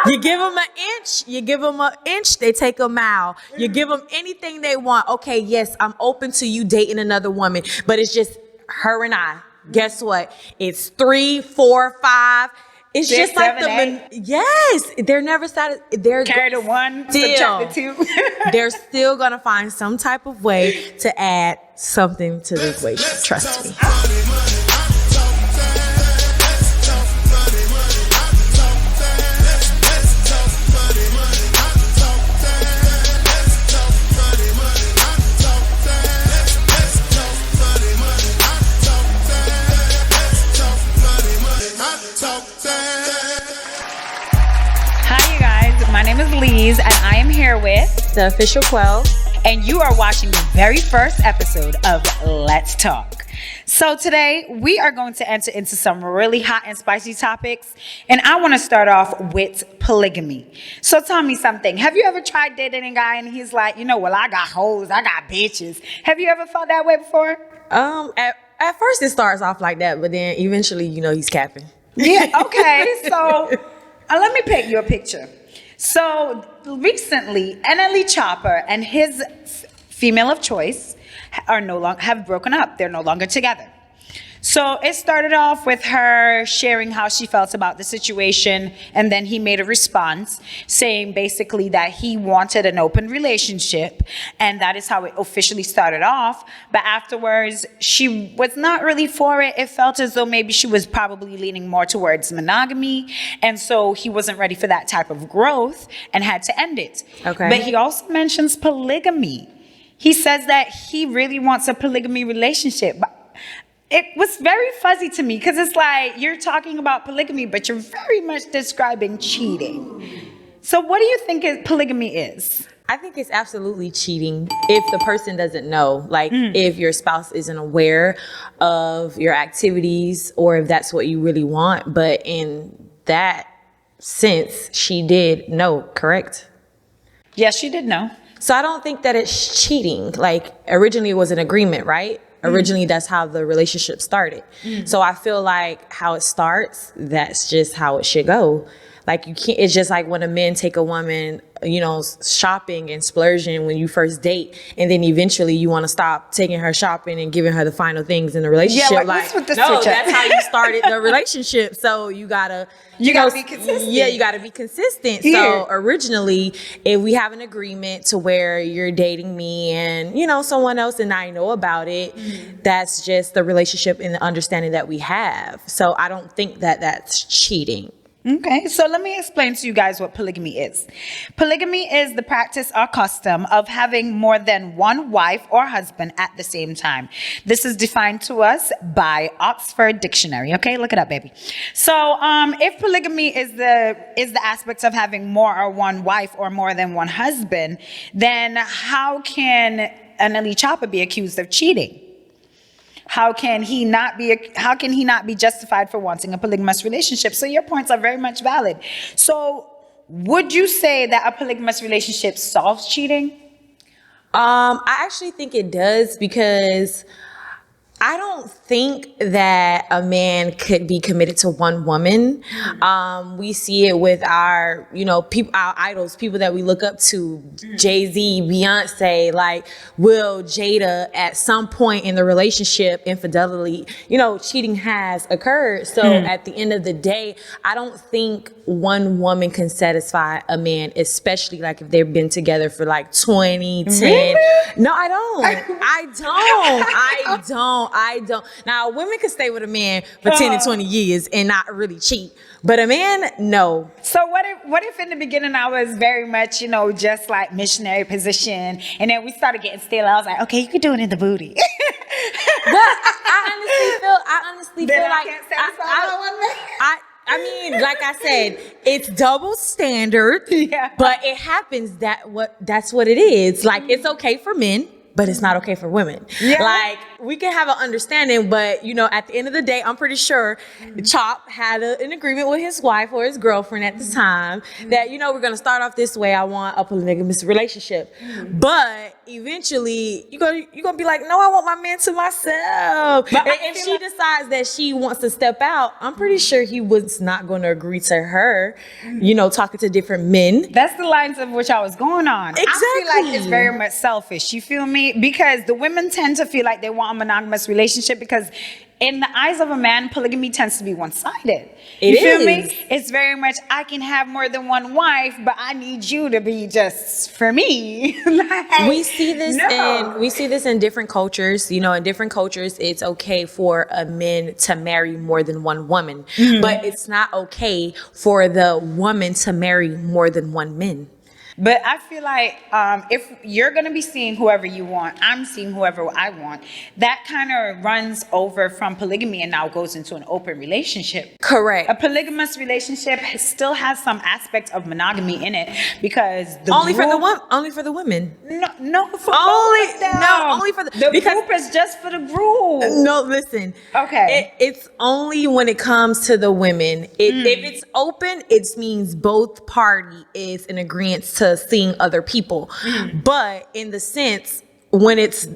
You give them an inch, they take a mile. You give them anything they want. Okay, yes, I'm open to you dating another woman, but it's just her and I. Guess what? It's 3, 4, 5. It's 6, just like 7, 8. Yes, they're never satisfied. They're Carry the 1, subtract the 2. They're still gonna find some type of way to add something to the equation. Trust me. My name is Lise, and I am here with the official Quell, and you are watching the very first episode of Let's Talk. So today we are going to enter into some really hot and spicy topics, and I want to start off with polygamy. So tell me something. Have you ever tried dating a guy and he's like, well, I got hoes, I got bitches. Have you ever felt that way before? At first it starts off like that, but then eventually, he's capping. Yeah. Okay. So let me paint you a picture. So recently, NLE CHOPPA and his female of choice have broken up. They're no longer together. So it started off with her sharing how she felt about the situation, and then he made a response saying basically that he wanted an open relationship, and that is how it officially started off. But afterwards, she was not really for it. It felt as though maybe she was probably leaning more towards monogamy, and so he wasn't ready for that type of growth and had to end it. Okay. But he also mentions polygamy. He says that he really wants a polygamy relationship. It was very fuzzy to me because it's like you're talking about polygamy, but you're very much describing cheating. So what do you think polygamy is? I think it's absolutely cheating if the person doesn't know, like if your spouse isn't aware of your activities or if that's what you really want. But in that sense, she did know, correct? Yes, she did know. So I don't think that it's cheating. Like originally it was an agreement, right? Originally, that's how the relationship started. So I feel like how it starts, that's just how it should go. Like you can't, it's just like when a man take a woman, shopping and splurging when you first date, and then eventually you want to stop taking her shopping and giving her the final things in the relationship. Yeah, like with the no, that's how you started the relationship. So you gotta be consistent. Yeah, you gotta be consistent. Yeah. So originally, if we have an agreement to where you're dating me and someone else and I know about it, that's just the relationship and the understanding that we have. So I don't think that that's cheating. Okay, so let me explain to you guys what polygamy is. Polygamy is the practice or custom of having more than one wife or husband at the same time. This is defined to us by Oxford Dictionary. Okay, look it up, baby. So if polygamy is the aspect of having more or one wife or more than one husband, then how can NLE CHOPPA be accused of cheating? How can he not be justified for wanting a polygamous relationship? So your points are very much valid. So would you say that a polygamous relationship solves cheating? I actually think it does, because I don't think that a man could be committed to one woman. We see it with our, people, our idols, people that we look up to, Jay-Z, Beyonce, like Will, Jada. At some point in the relationship, infidelity, cheating has occurred. So at the end of the day, I don't think one woman can satisfy a man, especially like if they've been together for like 20, 10. Really? No, I don't. I don't. Now, women can stay with a man for 10 and 20 years and not really cheat. But a man, no. So what if in the beginning I was very much, just like missionary position, and then we started getting stale. I was like, okay, you could do it in the booty. But I honestly feel like can't satisfy one man. I mean, like I said, it's double standard. Yeah. But it happens that's what it is. Like, it's okay for men. but it's not okay for women. Yeah. Like, we can have an understanding, but you know, at the end of the day, I'm pretty sure Chop had an agreement with his wife or his girlfriend at the time that, you know, we're gonna start off this way. I want a polygamous relationship, but eventually you're gonna be like, no, I want my man to myself. But And if she decides that she wants to step out, I'm pretty sure he was not going to agree to her, you know, talking to different men. That's the lines of which I was going on. I feel Exactly. like it's very much selfish. You feel me? Because the women tend to feel like they want a monogamous relationship because in the eyes of a man, polygamy tends to be one-sided. You feel me? It's very much, I can have more than one wife, but I need you to be just for me. Like, We see this in different cultures. You know, in different cultures, it's okay for a man to marry more than one woman, but it's not okay for the woman to marry more than one man. But I feel like if you're going to be seeing whoever you want, I'm seeing whoever I want, that kind of runs over from polygamy and now goes into an open relationship. Correct. A polygamous relationship still has some aspect of monogamy in it because the Only for the group, women. No, for Only both of them. no, only for The because group is just for the group. no, listen. Okay. It's only when it comes to the women. If it's open, it means both party is in agreement to seeing other people. But in the sense when it's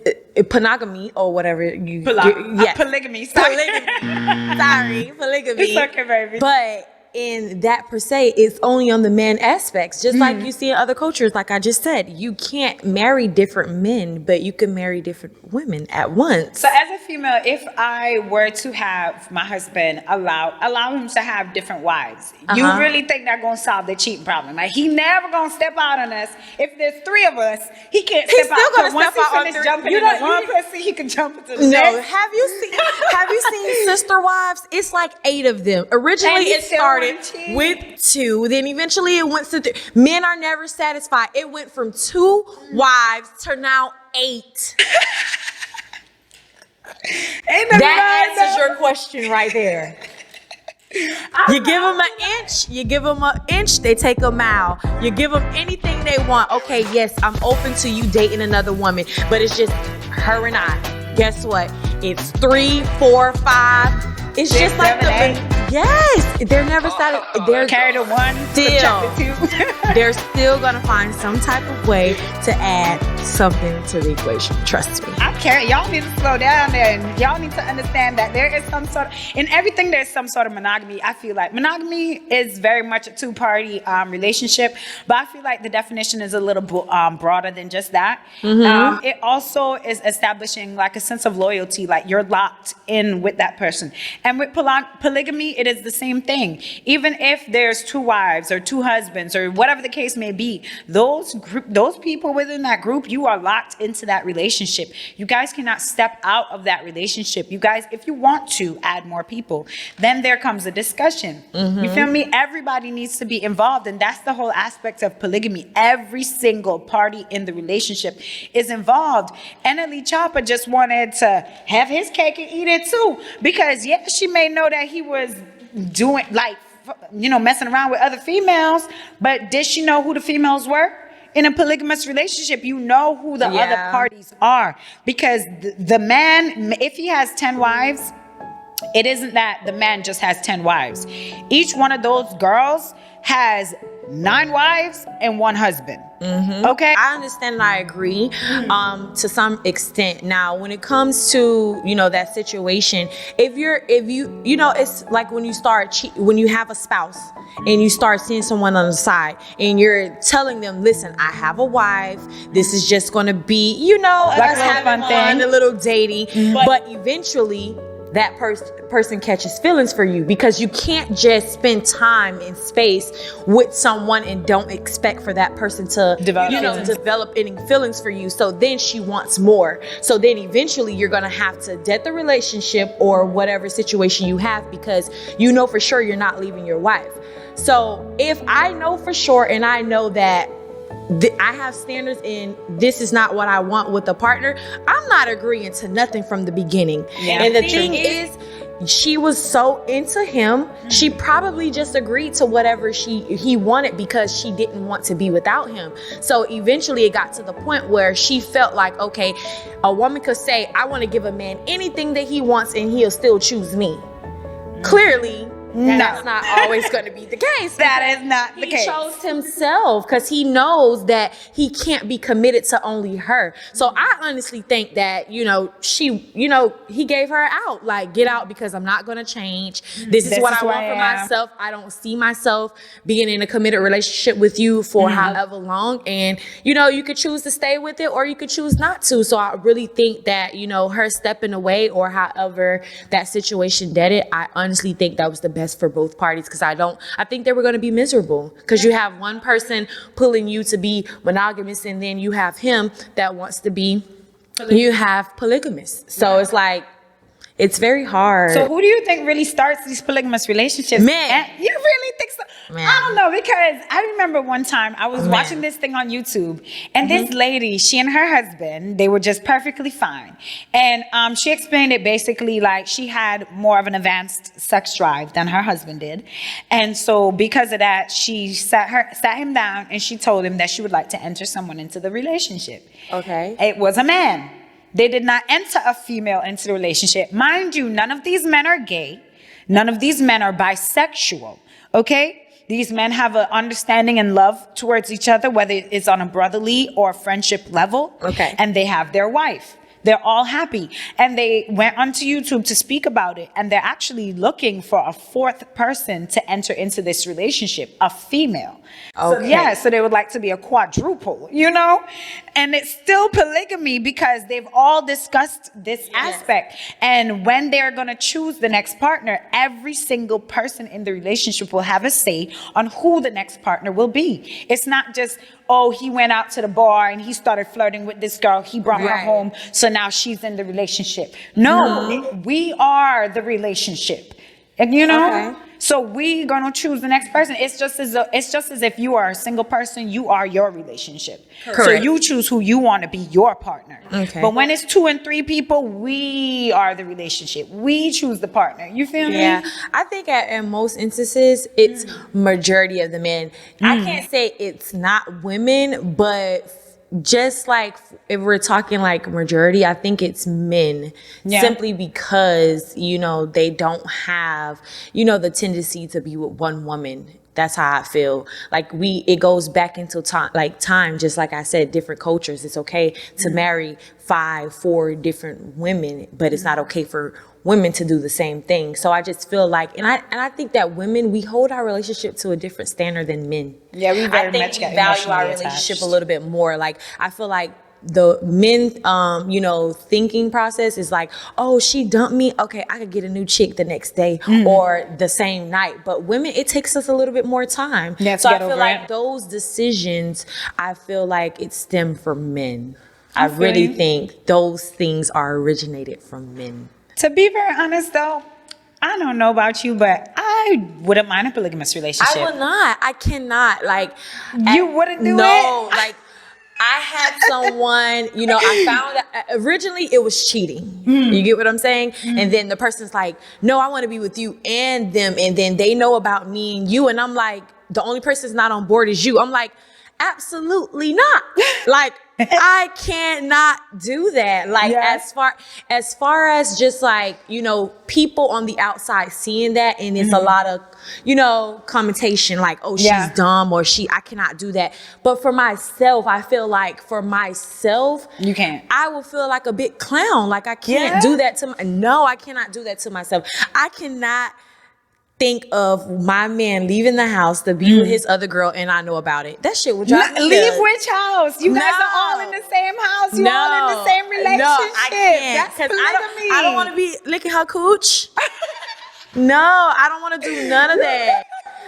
polygamy or whatever you Polygamy. Sorry. Polygamy. It's okay, baby. But in that per se, it's only on the men aspects. Just like you see in other cultures, like I just said, you can't marry different men, but you can marry different women at once. So as a female, if I were to have my husband allow him to have different wives, you really think that's gonna solve the cheating problem? Like, he never gonna step out on us. If there's three of us, he can't He's step still out. gonna So once step out he on finishes three. jumping You into don't- one you- pussy, he can jump into the No, next. have you seen Sister Wives? It's like 8 of them. Originally, And he it still started wanna cheat. with 2. Then eventually, it went to 3. Men are never satisfied. It went from 2 wives to now 8. That answers your question right there. You give them an inch, they take a mile. You give them anything they want. Okay, yes, I'm open to you dating another woman, but it's just her and I. Guess what? It's 3, 4, 5. It's 6, just like 7, 8. Yes, they're never satisfied. They're Carry the one, still, subtract the 2. they're still gonna find some type of way to add something to the equation. Trust me. I can't. Y'all need to slow down there, and y'all need to understand that there is some sort of, in everything there's some sort of monogamy. I feel like monogamy is very much a two-party relationship, but I feel like the definition is a little broader than just that. It also is establishing like a sense of loyalty, like you're locked in with that person. And with polygamy, it is the same thing. Even if there's 2 wives or 2 husbands or whatever the case may be, those people within that group, you are locked into that relationship. You guys cannot step out of that relationship. You guys, if you want to add more people, then there comes a discussion. You feel me? Everybody needs to be involved, and that's the whole aspect of polygamy. Every single party in the relationship is involved. NLE CHOPPA just wanted to have his cake and eat it too, because yeah, she may know that he was doing, like, you know, messing around with other females, but did she know who the females were? In a polygamous relationship, you know who the other parties are, because the man, if he has 10 wives, it isn't that the man just has 10 wives. Each one of those girls has 9 wives and 1 husband. Okay, I understand and I agree to some extent. Now, when it comes to, you know, that situation, if you know, it's like when when you have a spouse and you start seeing someone on the side and you're telling them, listen, I have a wife. This is just going to be, you know, like us having fun fun, thing. a little dating, but eventually that person catches feelings for you, because you can't just spend time and space with someone and don't expect for that person to develop any feelings for you. So then she wants more. So then eventually you're going to have to debt the relationship or whatever situation you have, because you know for sure you're not leaving your wife. So if I know for sure and I know that I have standards and this is not what I want with a partner, I'm not agreeing to nothing from the beginning. Yeah. And the thing is, she was so into him, she probably just agreed to whatever he wanted because she didn't want to be without him. So eventually it got to the point where she felt like, okay, a woman could say, I want to give a man anything that he wants and he'll still choose me. Clearly, that's not always going to be the case. That is not the case. He chose himself because he knows that he can't be committed to only her. So I honestly think that, he gave her out, like, get out because I'm not going to change. This is what I want for myself. I don't see myself being in a committed relationship with you for however long. And, you could choose to stay with it or you could choose not to. So I really think that, her stepping away or however that situation did it, I honestly think that was the best for both parties, because I think they were going to be miserable, because you have one person pulling you to be monogamous and then you have him that wants to be polygamous. So it's like, it's very hard. So who do you think really starts these polygamous relationships? Men. You really think so? Man. I don't know, because I remember one time I was watching this thing on YouTube, and this lady, she and her husband, they were just perfectly fine. And she explained it basically like she had more of an advanced sex drive than her husband did. And so because of that, she sat him down and she told him that she would like to enter someone into the relationship. Okay. It was a man. They did not enter a female into the relationship. Mind you, none of these men are gay. None of these men are bisexual, okay? These men have an understanding and love towards each other, whether it's on a brotherly or friendship level. Okay. And they have their wife. They're all happy. And they went onto YouTube to speak about it. And they're actually looking for a fourth person to enter into this relationship, a female. Okay. So they would like to be a quadruple, And it's still polygamy because they've all discussed this aspect. And when they're going to choose the next partner, every single person in the relationship will have a say on who the next partner will be. It's not just, oh, he went out to the bar and he started flirting with this girl. He brought her home. So now she's in the relationship. No, we are the relationship. And so we gonna choose the next person. It's just as if you are a single person, you are your relationship. Correct. So you choose who you want to be your partner. Okay. But when it's 2 and 3 people, we are the relationship. We choose the partner. You feel me? Yeah, I think in most instances, it's majority of the men. I can't say it's not women, but just like if we're talking like majority, I think it's men, simply because, they don't have, the tendency to be with one woman. That's how I feel. Like it goes back into time, just like I said, different cultures. It's okay to marry 4 different women, but it's not okay for women to do the same thing. So I just feel like, and I think that women, we hold our relationship to a different standard than men. Yeah, we very I much think we get value our emotionally relationship attached. a little bit more. Like I feel like the men, thinking process is like, oh, she dumped me. Okay, I could get a new chick the next day or the same night. But women, it takes us a little bit more time. So I feel like those decisions, I feel like it stemmed from men. I really think those things are originated from men. To be very honest, though, I don't know about you, but I wouldn't mind a polygamous relationship. I would not. I cannot. Like, you wouldn't do it? No, like, I had someone, I found out, originally it was cheating. You get what I'm saying? And then the person's like, no, I want to be with you and them. And then they know about me and you. And I'm like, the only person that's not on board is you. I'm like, absolutely not. Like, I cannot do that. Like, as far as just like, people on the outside seeing that, and it's a lot of, commentation like, oh, she's dumb, or I cannot do that. But for myself, I feel like you can't. I will feel like a big clown. Like I can't do that no, I cannot do that to myself. I cannot think of my man leaving the house to be with his other girl and I know about it. That shit would drive me Leave nuts. which house? You guys are all in the same house. You all in the same relationship. No, I can't. That's polygamy. I don't want to be licking her cooch. No, I don't want to do none of that.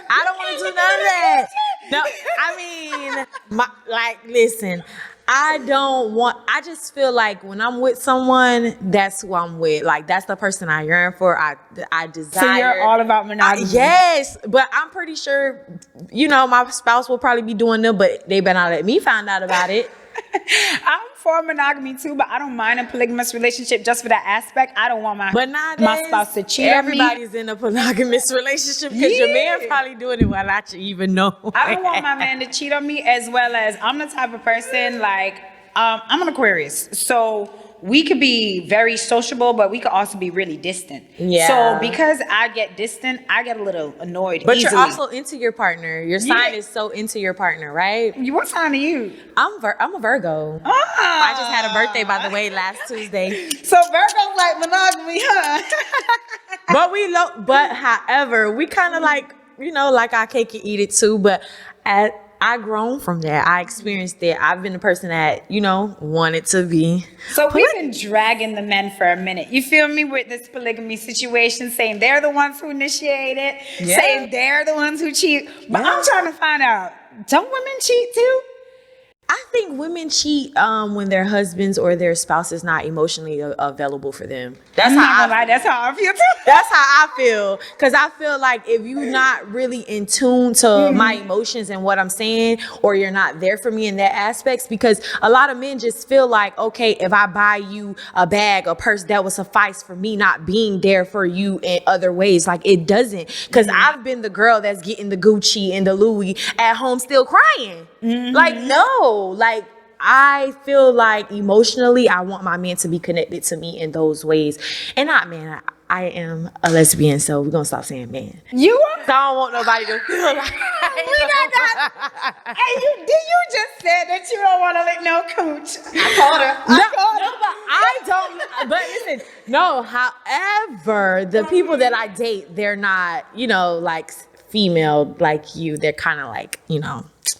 I don't want to do none of that. No, I mean, listen, I just feel like when I'm with someone, that's who I'm with. Like, that's the person I yearn for. I desire. So you're all about monogamy. Yes, but I'm pretty sure, my spouse will probably be doing them, but they better not let me find out about it. I'm for monogamy too, but I don't mind a polygamous relationship just for that aspect. I don't want my spouse to cheat on me. Everybody's in a monogamous relationship because your man probably doing it without you even know. I don't want my man to cheat on me, as well as I'm the type of person like I'm an Aquarius, so we could be very sociable, but we could also be really distant. Yeah. So because I get distant, I get a little annoyed. But easily. you're also into your partner. Your sign is so into your partner, right? What sign are you? I'm a Virgo. Ah. I just had a birthday, by the way, last Tuesday. So Virgo's like monogamy, huh? But however, we kind of like, like our cake and eat it too. But I grown from that. I experienced it. I've been the person that, wanted to be. So we've been dragging the men for a minute. You feel me with this polygamy situation, saying they're the ones who initiate it, saying they're the ones who cheat. But I'm trying to find out, don't women cheat too? I think women cheat when their husbands or their spouse is not emotionally available for them. That's how I feel too. That's how I feel. Because I feel like if you're not really in tune to my emotions and what I'm saying, or you're not there for me in that aspects, because a lot of men just feel like, okay, if I buy you a bag, a purse, that will suffice for me not being there for you in other ways. Like it doesn't. Because I've been the girl that's getting the Gucci and the Louis at home still crying. Like, no. Like, I feel like emotionally, I want my man to be connected to me in those ways. And not man, I am a lesbian, so we're going to stop saying man. You are? So I don't want nobody to feel like Hey, you just said that you don't want to lick no cooch. I called her. I don't. But listen, no, however, the people that I date, they're not, like female like you. They're kind of like,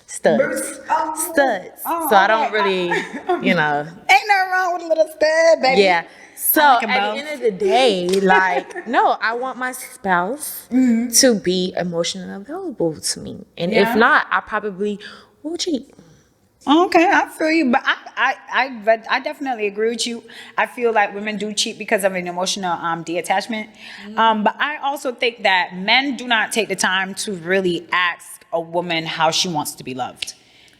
studs. Studs. So I don't really, Ain't nothing wrong with a little stud, baby. Yeah. So at the end of the day, like, no, I want my spouse to be emotionally available to me. And if not, I probably will cheat. Okay, I feel you, but I definitely agree with you. I feel like women do cheat because of an emotional detachment. But I also think that men do not take the time to really ask a woman how she wants to be loved.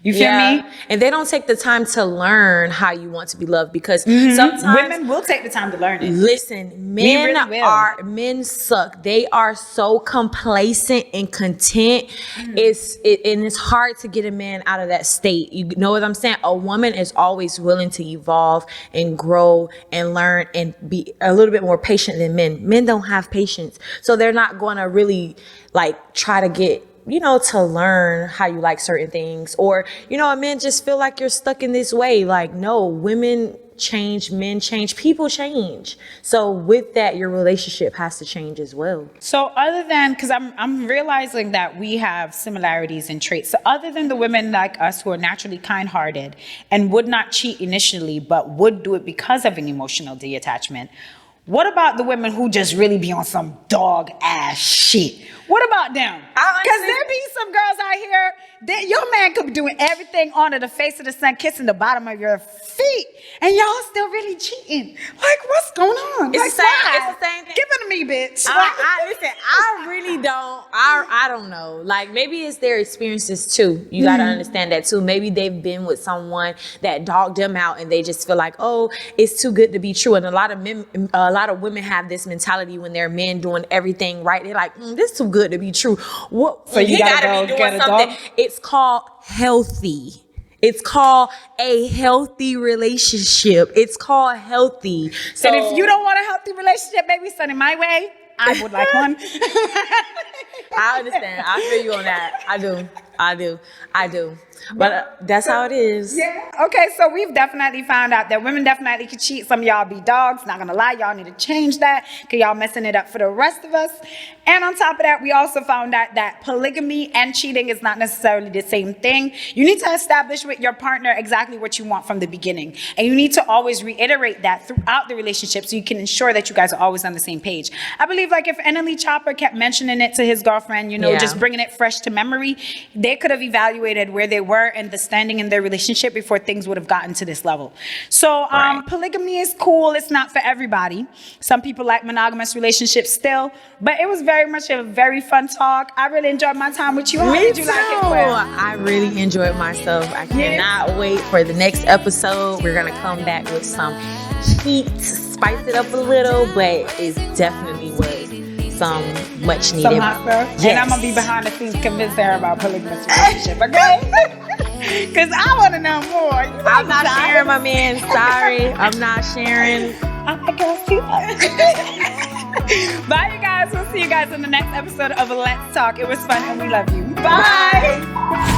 You feel me? And they don't take the time to learn how you want to be loved, because sometimes women will take the time to learn it. Listen, men suck. They are so complacent and content. And it's hard to get a man out of that state. You know what I'm saying? A woman is always willing to evolve and grow and learn and be a little bit more patient than men. Men don't have patience. So they're not going to really like try to get, to learn how you like certain things, or, men just feel like you're stuck in this way. Like, no, women change, men change, people change. So with that, your relationship has to change as well. So other than, because I'm realizing that we have similarities in traits. So other than the women like us who are naturally kind-hearted and would not cheat initially, but would do it because of an emotional detachment, what about the women who just really be on some dog ass shit? What about them? Because there be some girls out here that your man could be doing everything under the face of the sun, kissing the bottom of your feet, and y'all still really cheating. Like, what's going on? It's the same thing. Give it to me, bitch. Listen, I really don't. I don't know. Like, maybe it's their experiences too. You gotta understand that too. Maybe they've been with someone that dogged them out, and they just feel like, oh, it's too good to be true. And a lot of women have this mentality when their men doing everything right. They're like, this is too good to be true. What? So you gotta be doing something. It's called healthy. It's called a healthy relationship. It's called healthy. So and if you don't want a healthy relationship, baby, send it my way. I would like one. I understand. I feel you on that. I do. But that's how it is. Yeah. Okay, so we've definitely found out that women definitely can cheat. Some of y'all be dogs. Not gonna lie, y'all need to change that because y'all messing it up for the rest of us. And on top of that, we also found out that polygamy and cheating is not necessarily the same thing. You need to establish with your partner exactly what you want from the beginning. And you need to always reiterate that throughout the relationship so you can ensure that you guys are always on the same page. I believe like if NLE Choppa kept mentioning it to his girlfriend, just bringing it fresh to memory, they could have evaluated where they were and the standing in their relationship before things would have gotten to this level. So polygamy is cool. It's not for everybody. Some people like monogamous relationships still, but it was very much a very fun talk. I really enjoyed my time with you. How did you like it, Gwen? I really enjoyed myself. I cannot wait for the next episode. We're gonna come back with some heat, spice it up a little, but it definitely was some much needed. Some hot stuff. Yes. And I'm gonna be behind the scenes convince her about polygamous relationship, okay? Because I want to know more. You know, I'm not sharing, my man. Sorry, I'm not sharing. I girls too. Bye, you guys. We'll see you guys in the next episode of Let's Talk. It was fun and we love you. Bye.